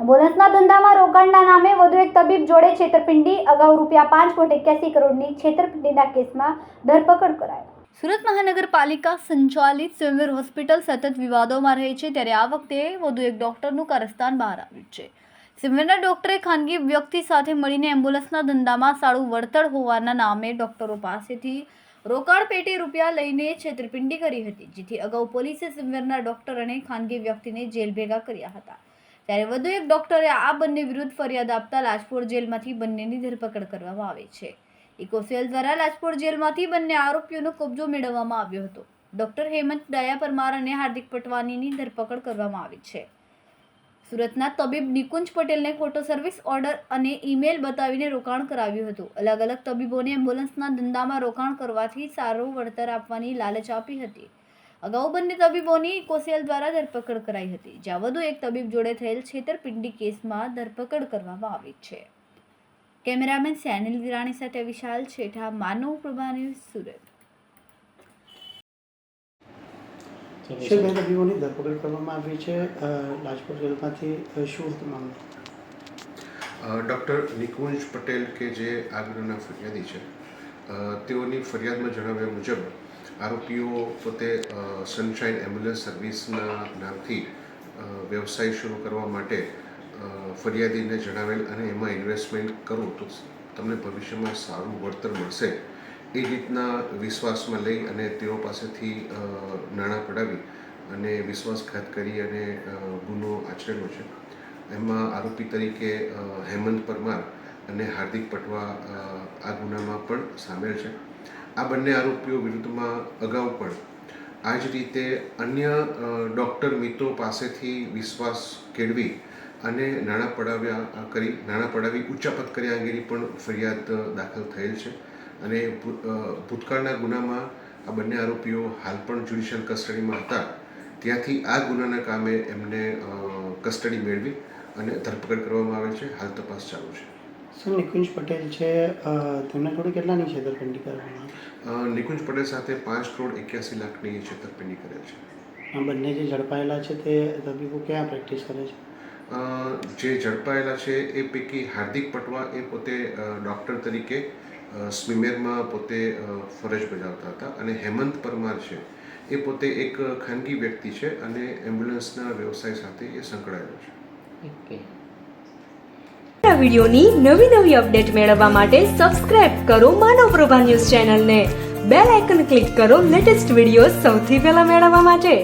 એમ્બ્યુલન્સના ધંધામાં રોકાણના નામે વધુ એક તબીબ જોડે છેતરપિંડી. અગાઉ ₹5.81 કરોડની છેતરપિંડીના કેસમાં ધરપકડ કરાઈ. સુરત મહાનગરપાલિકા સંચાલિત સ્વિમેર હોસ્પિટલ સતત વિવાદોમાં રહે છે, ત્યારે આ વખતે વધુ એક ડોક્ટરનું કારસ્તાન બહાર આવ્યું છે. સ્વિમેરના ડોક્ટરે ખાનગી વ્યક્તિ સાથે મળીને એમ્બ્યુલન્સના ધંધામાં સારું વળતર હોવાના નામે ડોક્ટરો પાસેથી રોકાણ પેટે રૂપિયા લઈને છેતરપિંડી કરી હતી, જેથી અગાઉ પોલીસે સ્વિમેરના ડોક્ટર અને ખાનગી વ્યક્તિને જેલ ભેગા કર્યા હતા. ત્યારે વધુ એક ડોક્ટરે આ બંને વિરુદ્ધ ફરિયાદ આપતા લાજપોર જેલમાંથી બંનેની ધરપકડ કરવામાં આવી છે. ઇકોસેલ દ્વારા લાજપોર જેલમાંથી બંને આરોપીઓનો કબજો મેળવવામાં આવ્યો હતો. ડોક્ટર હેમંત દયા પરમાર અને હાર્દિક પટવાનીની ધરપકડ કરવામાં આવી છે. સુરતના તબીબ નિકુંજ પટેલને ખોટો સર્વિસ ઓર્ડર અને ઈમેલ બતાવીને રોકાણ કરાવ્યું હતું. અલગ અલગ તબીબોને એમ્બ્યુલન્સના ધંધામાં રોકાણ કરવાથી સારું વળતર આપવાની લાલચ આપી હતી. અગાઉ બંને તબીબોની ઇકોસેલ દ્વારા ધરપકડ કરાઈ હતી, જ્યાં વધુ એક તબીબ જોડે થયેલ છેતરપિંડી કેસમાં ધરપકડ કરવામાં આવી છે. કેમેરામેન સેનિલ વિરાણી સાથે વિશાલ છેઠા, માનવ પ્રભા ન્યૂઝ, સુરત. બે તબીબોની ધરપકડ કરવામાં આવી છે લાજપોર જેલમાંથી. શું હતું મામલો? ડૉક્ટર નિકુંજ પટેલ કે જે આ ગુનાના ફરિયાદી છે, તેઓની ફરિયાદમાં જણાવ્યા મુજબ આરોપીઓ પોતે સનશાઇન એમ્બ્યુલન્સ સર્વિસના નામથી વ્યવસાય શરૂ કરવા માટે ફરિયાદીને જણાવેલ અને એમાં ઇન્વેસ્ટમેન્ટ કરો તો તમને ભવિષ્યમાં સારું વળતર મળશે એ રીતના વિશ્વાસમાં લઈ અને તેઓ પાસેથી નાણાં પડાવી અને વિશ્વાસઘાત કરી અને ગુનો આચરેલો છે. એમાં આરોપી તરીકે હેમંત પરમાર અને હાર્દિક પટવા આ ગુનામાં પણ સામેલ છે. આ બંને આરોપીઓ વિરુદ્ધમાં અગાઉ પણ આ જ રીતે અન્ય ડૉક્ટર મિત્રો પાસેથી વિશ્વાસ કેળવી અને નાણાં પડાવી ઉચ્ચાપત કર્યા અંગેની પણ ફરિયાદ દાખલ થયેલ છે. અને ભૂતકાળના ગુનામાં આ બંને આરોપીઓ હાલ પણ જ્યુડિશિયલ કસ્ટડીમાં હતા, ત્યાંથી આ ગુનાના કામે એમને કસ્ટડી મેળવી અને ધરપકડ કરવામાં આવેલ છે. હાલ તપાસ ચાલુ છે. સર, નિકુંજ પટેલ છે, તેમના જોડે કેટલાની છેતરપિંડી કરવામાં? નિકુંજ પટેલ સાથે ₹5.81 કરોડની છેતરપિંડી કરેલ છે. આ બંને જે ઝડપાયેલા છે તે તબીબો ક્યાં પ્રેક્ટિસ કરે છે? જે ઝડપાયેલા છે એ પૈકી હાર્દિક પટવા એ પોતે ડૉક્ટર તરીકે સ્વિમેરમાં પોતે ફરજ બજાવતા હતા અને હેમંત પરમાર છે એ પોતે એક ખાનગી વ્યક્તિ છે અને એમ્બ્યુલન્સના વ્યવસાય સાથે એ સંકળાયેલો છે. આ વિડિયોની નવી અપડેટ મેળવવા માટે સબસ્ક્રાઇબ કરો માનવ પ્રભા ન્યૂઝ ચેનલને. બેલ આઇકન ક્લિક કરો લેટેસ્ટ વિડિયો સૌથી પહેલા મેળવવા માટે.